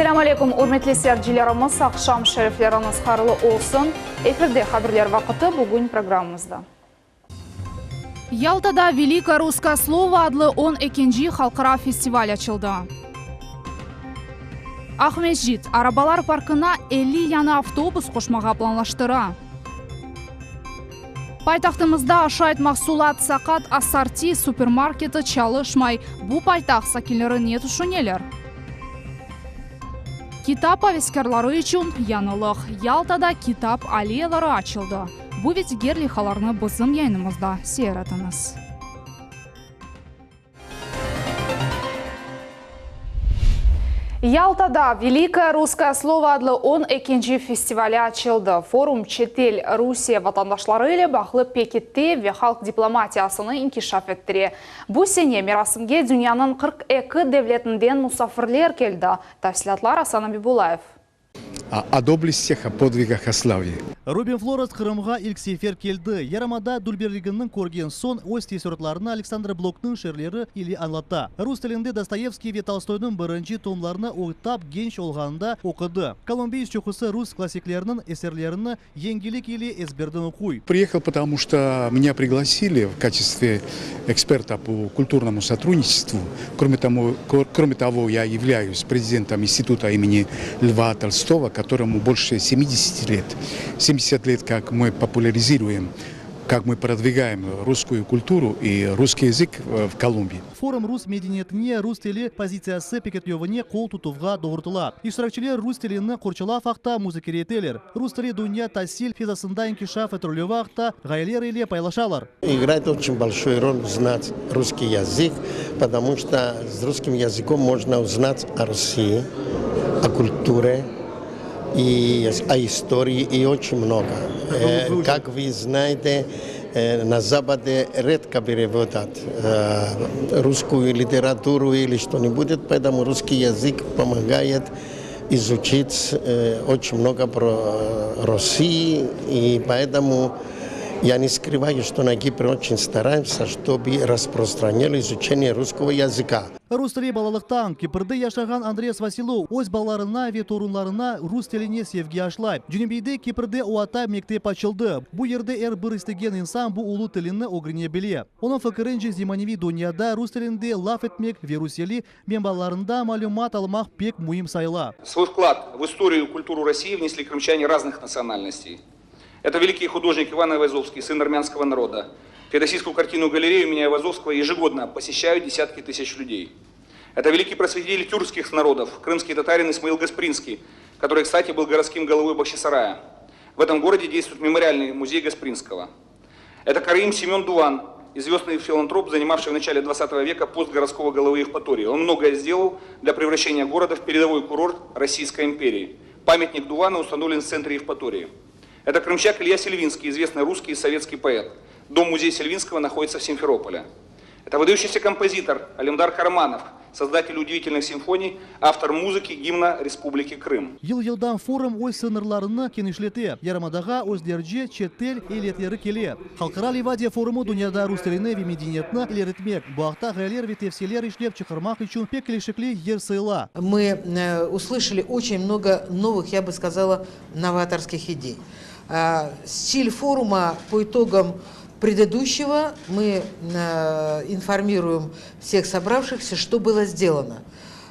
Assalamu alaikum, hurmatli seyircilerimiz, akşam şerifleriniz hayırlı olsun. Efirde haberler vakti bugün programımızda. Yaltada Великое русское слово adlı 12. Halkara festival açıldı. Ahmetjit arabalar parkına 50 yana avtobus qoşmağa planlaştırı. Paytaxtımızda aşayt mahsulat saqat assorti supermarketi çalışmay. Bu paytaxt sakinleri ne düşüneler? Kitap aveskarları için yanılıq. Yaltada kitap aleyyaları açıldı. Bu vetiger lihalarını bizim yayınımızda seyretiniz. Ялтада Великое русское слово adlı 12. festivali açıldı. Forum Çetel Rusiya vatandaşları ile bağlı peketті ve halk diplomatiyasını inkişaf ettiri. Bu sene merasimge dünyanın 42 devletinden musafirler geldi. Tafsilatlar Асан Абибулаев. О доблестях, о подвигах, о славе. Робин Флорес Қырымға ilk сефер келді. Ярамада Дүлберлігінің көрген сон өз тесуратларына Александр Блоктың шерлері или анлатта. Рус тілінде Достоевский ве Толстойдың бірінші томларына ойтап генш олғанында оқыды. Колумбиец чухысы рус классиклерінің эсерлеріні еңгелік или эсбердің оқуй. Приехал, потому что меня пригласили в качестве эксперта по культурному сотрудничеству. Кроме того, я являюсь президентом института имени Льва Толстого, которому больше 70 лет. 70 лет, как мы популяризируем, как мы продвигаем русскую культуру и русский язык в Колумбии. Форум рус мединиетіне рус тілі позициясы пекетлеуіне қол тұтуға доғыртыла. Иштиракчылар рус тіліні құрчыла фақта музыкеретелер. Рус тілі дуния тасил физасында инкишаф етрулю вақта ғайлер или пайлашалар. Играет очень большую роль знать русский язык, потому что с русским языком можно узнать о России, о культуре, и о истории, и очень много. Как вы знаете, на Западе редко переводят русскую литературу или что-нибудь, поэтому русский язык помогает изучить очень много про Россию, и поэтому я не скрываю, что на Кипре очень стараемся, чтобы распространили изучение русского языка. Рус тілі балалықтан Кипрді яшаған Андреас Василу өз балаларына ве торунларына рус тіліне севге ашлай. Жүнебейді Кипрді уата мектеп açıldı. Bu yerde bir istеген insan bu ulu тіліні огрене біле. Onun fikrince zemanevi dünyada rus тілінде laf etmek ve Ruseli мен балаларында малюмат алмақ пек muhim sayıla. Свой вклад в историю и культуру России внесли крымчане разных национальностей. Это великий художник Иван Айвазовский, сын армянского народа. Феодосийскую картину галерею имени Айвазовского ежегодно посещают десятки тысяч людей. Это великий просветитель тюркских народов, крымский татарин Исмаил Гаспринский, который, кстати, был городским головой Бахчисарая. В этом городе действует мемориальный музей Гаспринского. Это Карим Семен Дуван, известный филантроп, занимавший в начале 20 века пост городского головы Евпатории. Он многое сделал для превращения города в передовой курорт Российской империи. Памятник Дувана установлен в центре Евпатории. Это крымчак Илья Сильвинский, известный русский и советский поэт. Дом-музей Сильвинского находится в Симферополе. Это выдающийся композитор Алимдар Карманов, создатель удивительных симфоний, автор музыки гимна Республики Крым. Ел-елдан форум ой сынырларыны кенешлете. Ярамадаға өздерже четтел елетлері келе. Халқара Ливадия форумы дүнияда рус тіліне ве мединиетні илеретмек. Бұақта ғайлер ве тефселер ишлеп чықырмақ үшін пек келешекли ер сыйла. Мы услышали очень много новых, я бы сказала, новаторских идей. Стиль форума по итогам предыдущего мы информируем всех собравшихся, что было сделано.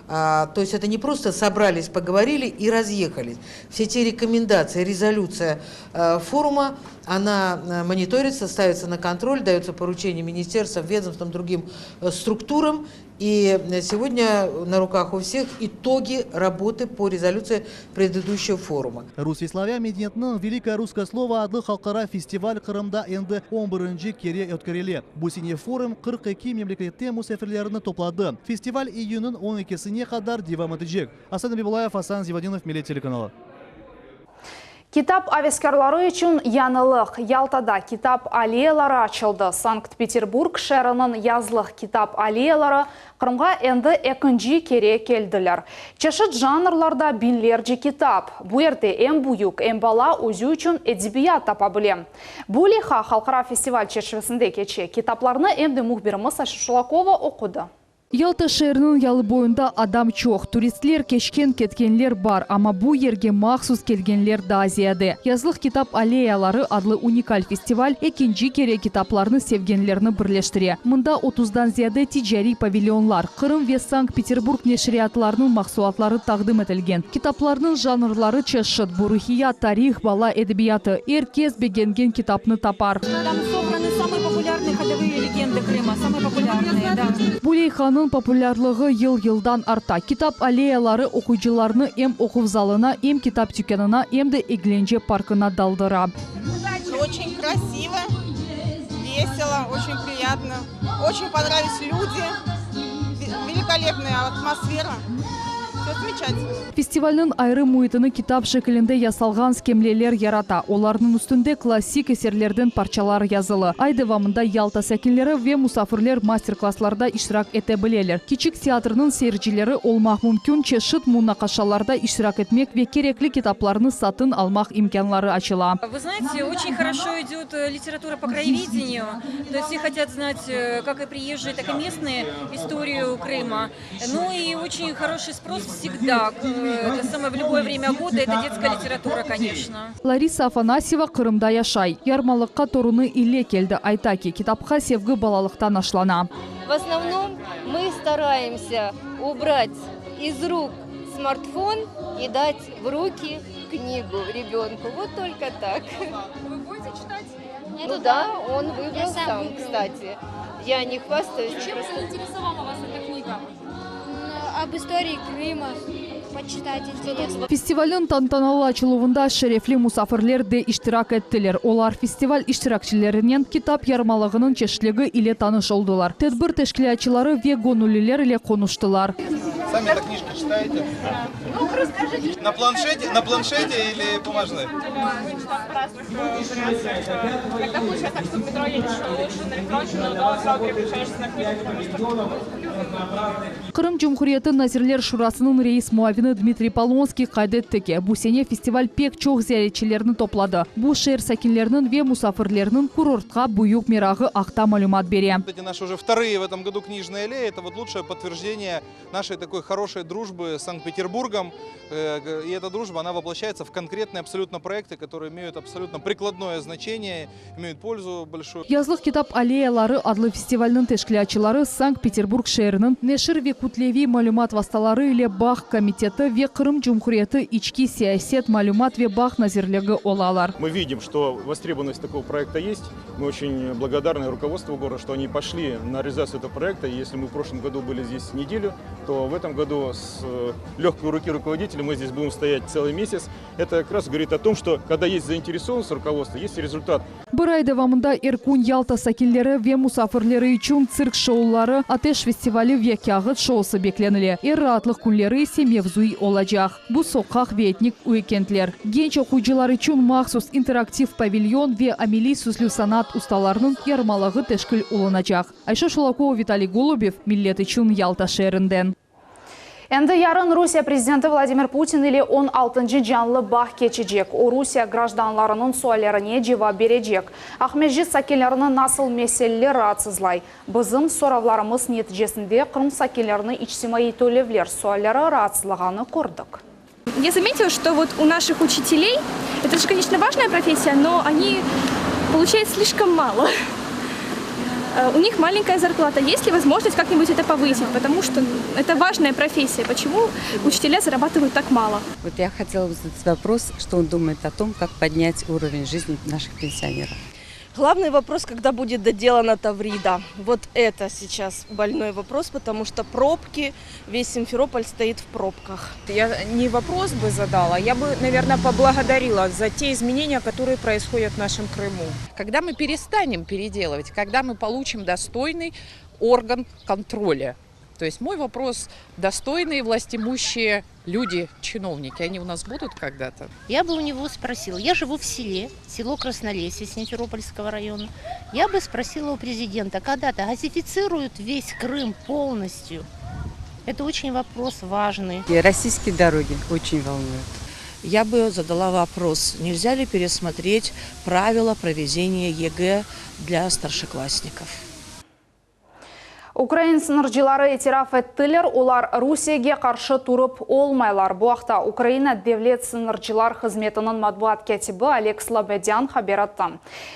То есть это не просто собрались, поговорили и разъехались. Все те рекомендации, резолюция форума, она мониторится, ставится на контроль, дается поручение министерствам, ведомствам, другим структурам. И сегодня на руках у всех итоги работы по резолюции предыдущего форума. Русвиславия мединиетінің Великое русское слово адlı халқара фестиваль Қырымда енді 11-ci кере өткерелі. Bu sene форум 42 мемлекетте musafirlerini топлады. Фестиваль июньнің 12-сіне қадар девам edecek. Асан Абибулаев, Асан Зивадинов, Милет телеканалы. Kitap aveskarları için yanılıq. Yaltada kitap aleyyaları açıldı. Sankt-Peterburg şehrinin yazlıq kitap aleyyaları Kırımға endi ikinci kere keldiler. Çeşit janrlarda binlerce kitap. Bu yerde en büyük, en bala özü için edebiyat tapabile. Bu liha Halkara Festival çerçevesinde geçe kitaplarını endi muhbirimiz Aşı Şulakova okudu. Ялта шәрінің ялы бойында адам чоқ. Туристлер кешкен кеткенлер бар, ама бу ерге махсус келгенлер да зияды. Язлық китап аллеялары адлы уникаль фестиваль экинчи кере китапларны севгенлерні бірлештіре. Мында 30-дан зияды тиджари павильонлар, Қырым ве Санкт-Петербург нешриатларының мақсуатлары тағдым етілген. Китапларның жанрлары чешшыт, бурухия, тарих, бала эдебияты. Эркез бегенген китапны тапар. Там собраны самые популярные ходовые легенды Крыма, самые популярные, да. Булейханың популярлығы ел-елдан арта. Китап аллеялары оқуйчыларны эм оқу залына, эм китап дүкенына, эм де Игленже паркына далдыра. Очень красиво, весело, очень приятно. Очень понравились люди, великолепная атмосфера. Все замечательно. Фестивальның айрым муйтыны китап шекілінде ясалған скемлелер ярата. Оларның үстінде классик эсерлерден парчалар язылы. Айдывамында Ялта сәкінлері ве мусафирлер мастер-классларда иштирак ете білелер. Кичик театрның сейірчілері олмақ мүмкін чешіт мунақашаларда иштирак етмек ве керекли китапларны сатын алмақ имканлары ачыла. Вы знаете, очень хорошо идет литература по краеведению. То есть все хотят знать, как и приезжие, так и местные, историю Крыма. Ну и очень хороший спрос всегда. Это самое в любое время года, это детская литература, конечно. Лариса Афанасьева Қырымда яшай. Ярмалыққа торуны иле келді айтаки. Китапқа севгі балалықтан ашлана. В основном мы стараемся убрать из рук смартфон и дать в руки книгу ребенку. Вот только так. Вы будете читать? Ну да, он выбрал сам, кстати. Я не хвастаюсь. Чем заинтересовала вас эта книга? Об истории Крыма почитать интересно. Фестивальның тантаналы ачылуында шерефли мусафирлер де иштирак еттілер. Олар фестиваль иштиракчилерінен китап ярмалығының чешлігі иле таныш олдылар. Тедбір тешкілячылары вегонулилер иле конуштылар. Сами это книжки читаете? Ну, расскажите. На планшете или бумажной? Когда получается так, что в метро едешь, что лучше на электронщину, но сразу переключаешься на книгу, потому что... Қырым Жұмхуриеті Назирлер Шурасының рейс муавины Дмитрий Полонский қайдеттіке. Бұл сене фестиваль пек чоқ зияречелерін топлады. Бұл шер сәкинлерінің ве мусафирлерінің курортқа бұйық мерағы ақта малюмат бере. Эти наши уже вторые в этом году книжные аллеи. Это вот лучшее подтверждение нашей такой хорошей дружбы с Санкт-Петербургом. И эта дружба, она воплощается в конкретные абсолютно проекты, которые имеют абсолютно прикладное значение, имеют пользу большую. Язлық китап аллеялары адлы фестивальның тешкілячылары Санкт-Петербург шерінің Нешір ве Кутлеви малюмат васталары или Бах комитеты ве Қырым Жұмхуриеті ички сиясет малюмат ве Бах назирлігі олалар. Мы видим, что востребованность такого проекта есть. Мы очень благодарны руководству города, что они пошли на реализацию этого проекта. И если мы в прошлом году были здесь неделю, то в этом году с легкой руки руководителя мы здесь будем стоять целый месяц. Это как раз говорит о том, что когда есть заинтересованность руководства, есть и результат. Бір айдывамында Иркун Ялта сакиллері ве мусафирлері үшін цирк шоулары атеш фестивалі ве кяғыт шоусы бекленілі. Әрі атлық күнлері семевзуй олажақ. Бұл соқақ ветник уикендлер. Генч оқуйчылар үшін махсус интерактив павильон ве амели сүзлі санат ұсталарының ярмалығы тешкіл олынажақ. Айша Шулакова, Виталий Голубев, Миллет үшін Ялта шерінден. Энді ярын Русия президенті Владимир Путин или он 6-й жанлы бақ кечежек. О Русия гражданларының суалеріне жева бережек. Ахмежи сакелерінің насыл меселлер рацызлай. Бізім соравларымыз нетижесінде Қырым сакелерінің ичсимаи төлевлер суалері рацызлағаны көрдік. Я заметила, что вот у наших учителей, это же, конечно, важная профессия, но они получают слишком мало. У них маленькая зарплата. Есть ли возможность как-нибудь это повысить? Потому что это важная профессия. Почему учителя зарабатывают так мало? Вот я хотела бы задать вопрос, что он думает о том, как поднять уровень жизни наших пенсионеров. Главный вопрос, когда будет доделана Таврида. Вот это сейчас больной вопрос, потому что пробки, весь Симферополь стоит в пробках. Я не вопрос бы задала, я бы, наверное, поблагодарила за те изменения, которые происходят в нашем Крыму. Когда мы перестанем переделывать, когда мы получим достойный орган контроля. То есть мой вопрос, достойные властимущие люди, чиновники, они у нас будут когда-то? Я бы у него спросила, я живу в селе, село Краснолесье Симферопольского района. Я бы спросила у президента, когда-то газифицируют весь Крым полностью? Это очень вопрос важный. И российские дороги очень волнуют. Я бы задала вопрос, нельзя ли пересмотреть правила проведения ЕГЭ для старшеклассников? Украин сынырчылары этираф еттілер, олар Русияге қаршы тұрып олмайлар. Бұақта Украина Девлет сынырчылар қызметінің матбуат кәтібі Олег Слободян хабар атты.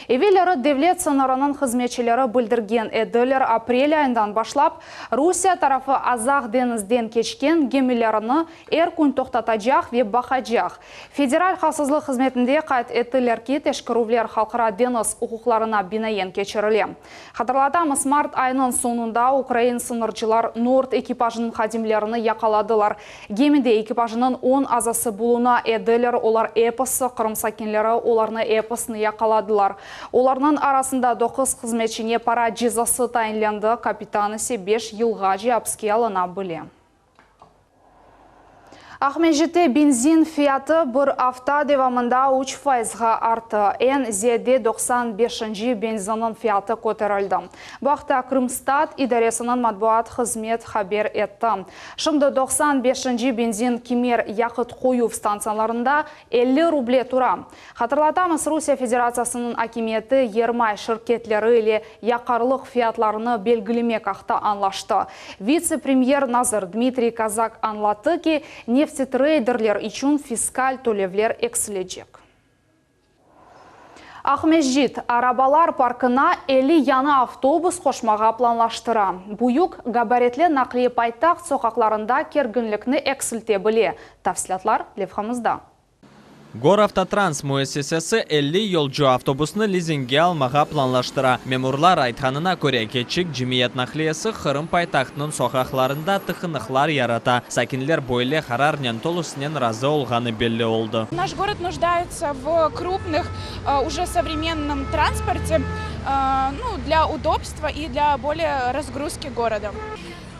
Евелері Девлет сынырының қызметшілері білдірген еділер апрель айындан башлап, Русия тарафы азақ денізден кешкен гемелеріні күн тоқтатажақ ве бақажақ. Федераль қасызлық қызметінде қайт еттілер кет ешкірувлер халқыра дениз ұқуқларына бинаен кечірілі. Хатırlatамыз, март айының соңында Украин сынырчылар Норд экипажының хадимлеріні яқаладылар. Гемеде экипажының 10 азасы болуына еділер, олар эпосы, қырым сакенлері оларны эпосыны яқаладылар. Оларның арасында 9 қызметшіне пара жезасы тайынленді, капитаны 5 жылға жапске алына біле. Ахмежете бензин фияты бір авта девамында 3%-ға арты. НЗД 95-ші бензинның фияты көтерілді. Бұақта Крымстат идаресінің матбуат қызмет хабер етті. Шымды 95-ші бензин кемер яқыт қою станцияларында 50 рубле тұра. Хатırlatамыз, Русия Федерациясының акиметі ермай шirketlері или яқарлық фиятларыны белгілемек ақта анлашты. Вице-премьер Назар Дмитрий Казак анлаты ки трейдерлер için фискаль төлевлер эксіледжек. Ахмежит арабалар паркына 50 яны автобус қошмаға планлаштыра. Бұйық габаретлі нақли пайтақ соқақларында кергінлікні эксілте біле. Тafsilatlar левхамызда. Горавтотранс муэссесесі 50 yolcu автобусны лизинге алмаға планлаштыра. Мемурлар айтқанына көре кетчік жемиет нақлиясы Қырым пайтақтының соқақларында тықынықлар ярата. Сакинлер бойле харарнен толысынен разы олғаны белі олды. Наш город нуждается в крупных, уже современном транспорте, для удобства и для более разгрузки города.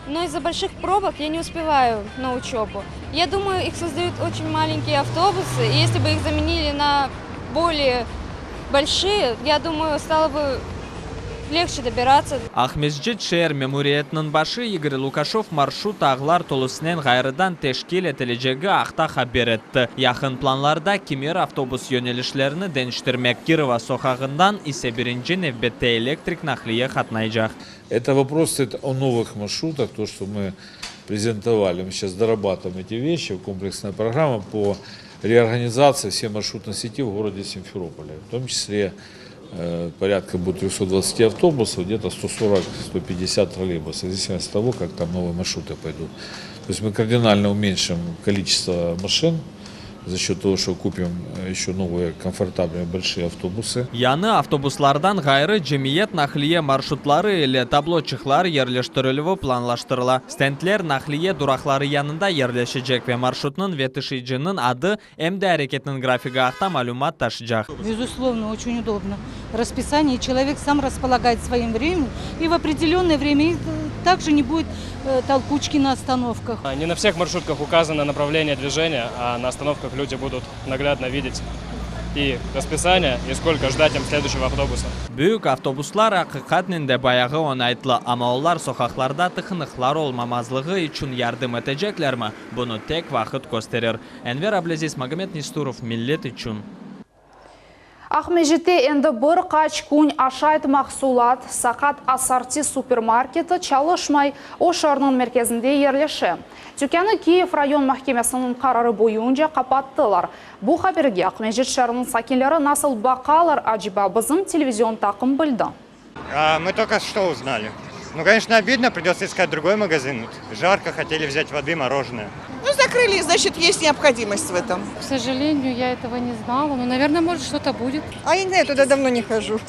Но из-за больших пробок я не успеваю на учебу. Я думаю, их создают очень маленькие автобусы, и если бы их заменили на более большие, я думаю, стало бы легче добираться. Ахмежджит шер мемуриетнің башы Игорь Лукашов маршрут ағлар толысынен ғайрыдан тешкел етілежегі ақта хабер етті. Яқын планларда кемер автобус йөнелішлеріні денштірмек. Кирова соқағындан исе бірінші невбетте электрик нақлие қатнайжақ. Это вопрос о новых маршрутах, то, что мы презентовали. Мы сейчас дорабатываем эти вещи, комплексная программа по реорганизации всей маршрутной сети в городе Симферополе. В том числе порядка будет 320 автобусов, где-то 140-150 троллейбусов, в зависимости от того, как там новые маршруты пойдут. То есть мы кардинально уменьшим количество машин за счет того, что купим еще новые комфортабельные большие автобусы. Яны автобуслардан ғайры жемиет нақлие маршрутлары или таблочықлар ерлештірілігі планлаштырыла. Стендлер нақлие дұрақлары янында ерлешечек ве маршрутның ветішейджінің ады әмді әрекетінің графигі ақта малюмат ташыжақ. Безусловно, очень удобно. Расписание, человек сам располагает своим временем, и в определенное время также не будет толкучки на остановках. Не на всех маршрутках указано направление движения, а на остановках люди будут наглядно видеть и расписание, и сколько ждать им следующего автобуса. Büyük автобуслар ақиқатнінде баяғы онайтлы, ама олар соқақларда тықынықлар олмамазлығы үшін ярдым етежеклермі? Бұны тек вақыт көстерер. Энвер Аблезис, Магомед Нестуров, Миллет үшін. Ахмежете энді бір қач күн ашайт мақсулат сақат асарти супермаркеті чалышмай ошарның мерkezінде ерлеші. Тюкені Киев район махкемесінің қарары бойынша қапаттылар. Бұл хаберге Ахмежет шарының сакенлері насыл бақалар ажиба бізім телевизион тақым білді. Мы только что узнали. Ну, конечно, обидно, придется искать другой магазин. Жарко, хотели взять воды, мороженое. Ну, закрыли, значит, есть необходимость в этом. К сожалению, я этого не знала. Но, наверное, может, что-то будет. А я не знаю, туда давно не хожу.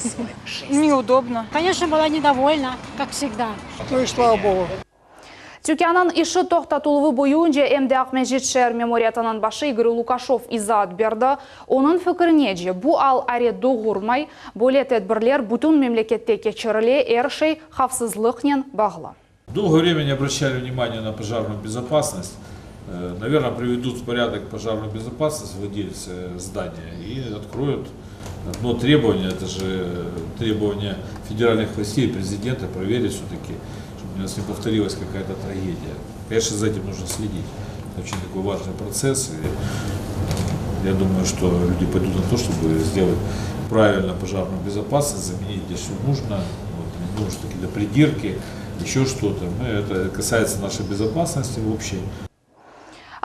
Неудобно. Конечно, была недовольна, как всегда. Ну и слава богу. Тюкянын іші тоқтатылығы бойынша әмді Ахмежет шәр мемориятының башы Игорь Лукашов изат берді. Оның фікіріне же бұл ал әрет доғырмай, бөлет әдбірлер бүтін мемлекетте кечіріле әршей хавсызлықнен бағылы. Долгое время не обращали внимания на пожарную безопасность. Наверное, приведут в порядок пожарную безопасность владельцы здания и откроют одно требование, это же требование федеральных властей и президента проверить все-таки, у нас не повторилась какая-то трагедия. Конечно, за этим нужно следить. Это очень такой важный процесс. И я думаю, что люди пойдут на то, чтобы сделать правильно пожарную безопасность, заменить где все нужно, не нужно какие-то придирки. еще что-то. Это касается нашей безопасности общей.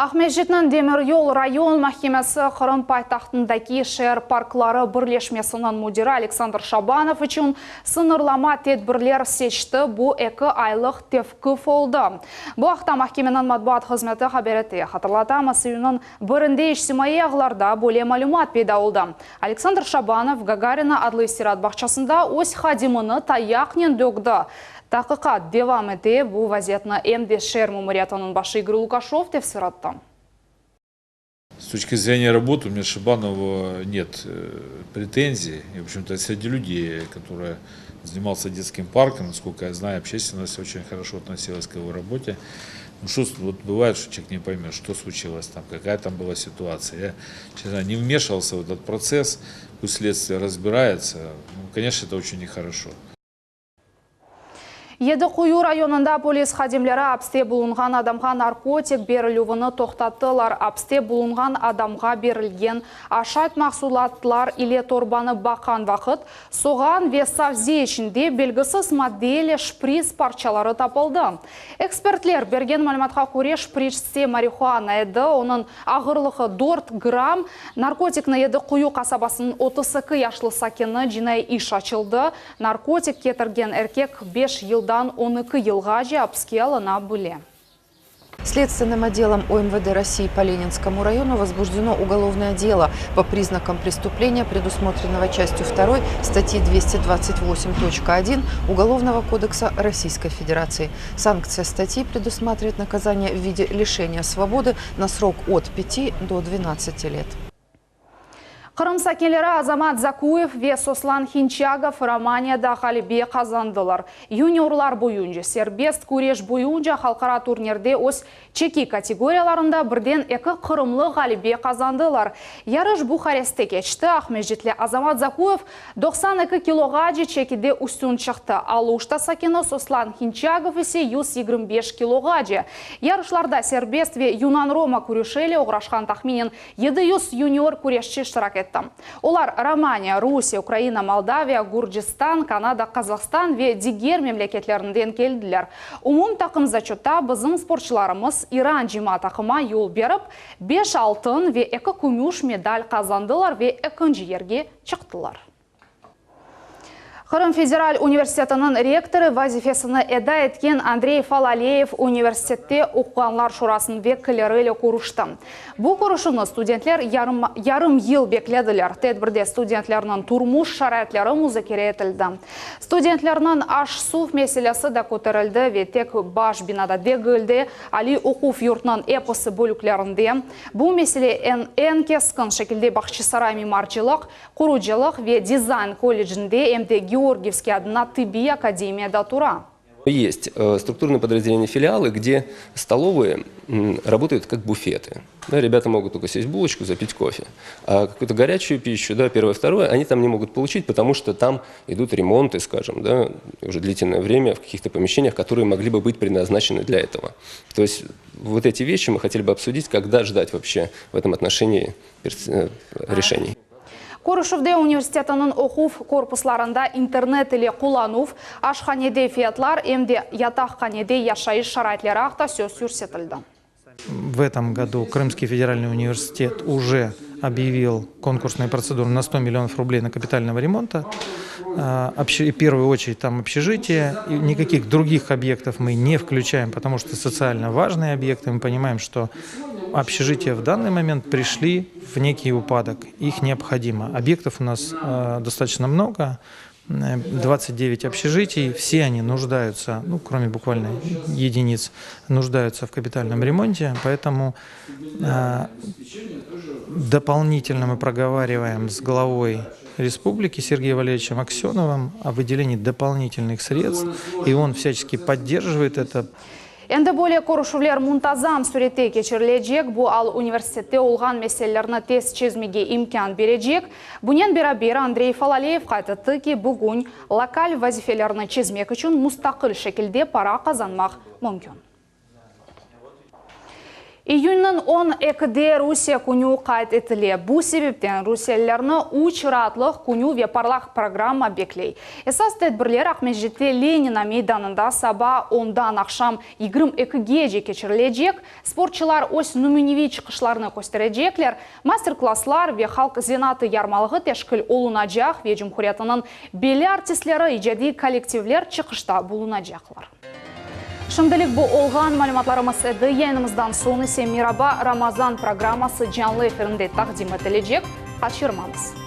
Ахмежитнің Демир-Yol район mahkemesi Qırım paytaxtındaki şehir parkları birleşmesinin müdiri Aleksandr Shabanov için sınırlama tedbirler seçti. Bu 2 aylık tevkif oldu. Bu haqda mahkemenin matbuat hizmeti haber etti. Hatırlatamız, iyunun birinde ijtimai ağlarda böyle malumat peyda oldu. Aleksandr Shabanov Gagarina adlı istirahat bahçesinde öz xadimini tayaqnen döktü. Taqiqat devam etdi. Bu vaziyatni emdi şehir mumuriyatining başı Игорь Лукашов tefsiratdi. С точки зрения работы у меня к Шабанову нет претензий. И, в общем-то, среди людей, которые занимался детским парком, насколько я знаю, общественность очень хорошо относилась к его работе. Ну, что вот бывает, что человек не поймет, что случилось там, какая там была ситуация. Я, честно, не вмешивался в этот процесс, пусть следствие разбирается. Ну, конечно, это очень нехорошо. Едіқұйы районында полис xadimlari апсте bulunған адамға наркотик берілуіні тоқтаттылар. Апсте bulunған адамға берілген ашат мақсулатлар или торбаны бақан вақыт соған ве савзе ішінде белгісіз моделі шприц парчалары тапылды. Экспертлер берген мәліметқа көре шпричте марихуана еді, оның ағырлығы 4 грамм. Наркотикны Едіқұйы қасабасының 32 яшлы сакені жинай иш açıldı. Наркотик кетірген еркек 5 yılda 12 yılға апске алына были. Следственным отделом ОМВД России по Ленинскому району возбуждено уголовное дело по признакам преступления, предусмотренного частью 2 статьи 228.1 Уголовного кодекса Российской Федерации. Санкция статьи предусматривает наказание в виде лишения свободы на срок от 5 до 12 лет. Qırım sakinleri Азамат Закуев ve Сослан Хинчагов Романияда қалибе қазандылар. Юниорлар бойынша, сербест күреш бойынша халқара турнирде өз чеки категорияларында бірден 2 қырымлы қалибе қазандылар. Ярыш Бухарестте кечті. Ахмежитлі Азамат Закуев 92 килоға чекиде үстін шықты. Ал ұшта сакені Сослан Хинчагов есе 125 килоға. Ярышларда сербест ve Юнан Рома күрешелі оғрашқан тахминен 700 юниор күрешші штырак етті. Олар Романия, Русия, Украина, Молдавия, Гурджистан, Канада, Қазақстан ve digер мемлекетлерінден келділер. Умум тақым зачетта біздің спортшыларымыз Иран жима тақыма yol беріп, 5 алтын ve 2 күміш медаль қазандылар ve 2-ші yerге чықтылар. Qırım Federal Üniversiteti'nin rektori vazifesini eda etken Andrey Falaleyev üniversitette okuyanlar şurasının vekilleriyle kuruştu. Bu kuruşunu studentler yarım yıl beklediler. Tedbirde studentlerinin turmuş şarayetleri muzakere etildi. Studentlerinin aş-su meselesi de ko'tarildi ve tek baş binada degildi. Ali Okuf yurtının eposi bölüklerinde bu mesele en keskin şekilde Bahçesaray mimarçılık, kuruculuk ve dizayn колледжінде MD Георгиевский одна ТИБИ Академия Тура. Есть структурные подразделения филиалы, где столовые работают как буфеты. Да, ребята могут только сесть булочку, запить кофе. А какую-то горячую пищу, да, первое, второе, они там не могут получить, потому что там идут ремонты, скажем, да, уже длительное время в каких-то помещениях, которые могли бы быть предназначены для этого. То есть вот эти вещи мы хотели бы обсудить, когда ждать вообще в этом отношении решений. Корышевде университетінің оқув корпусларында интернет или құланув, ашханеде фиатлар, емде ятақханеде яшайыш шарайтлары ақта сөз көрсетілді. В этом году Крымский федеральный университет уже объявил конкурсную процедуру на 100 миллионов рублей на капитального ремонта. В первую очередь там общежитие, и никаких других объектов мы не включаем, потому что социально важные объекты. Мы понимаем, что общежития в данный момент пришли в некий упадок, их необходимо. Объектов у нас достаточно много, 29 общежитий, все они нуждаются, ну, кроме буквально единиц, нуждаются в капитальном ремонте, поэтому дополнительно мы проговариваем с главой республики Сергеем Валерьевичем Аксеновым о выделении дополнительных средств, и он всячески поддерживает это. Енді более көрішулер мұнтазам суретте кечірілежек, бұл ал университетте олған меселеріні тез чезмеге имкан бережек. Бұнен бері Андрей Фалалеев қайтыты ки бүгін локаль вазифелеріні чезмек үшін мұстақыл шекілде пара қазанмақ мүмкін. Июньнің 12-де Русия күні қайт етіле. Бұл себептен Русияларны учыратлық күні вепарлақ программа беклей. Esas тәдбірлер Ахмеджетте Ленина мейданында саба 10-дан ақшам 22-ге кечірілежек, спортчылар ось нуминеви чықышларны көстережеклер, мастер-класслар ве халк зенаты ярмалығы тешкіл олунажақ ве Жумхуриятының белі артистлері ижади коллективлер чықышта болунажақлар. Шымдылық бұл олған мәліматларымыз әді еніміздан соны Мираба Рамазан программасы жанлы эфирінде тақдим етілежек. Қашырмаңыз.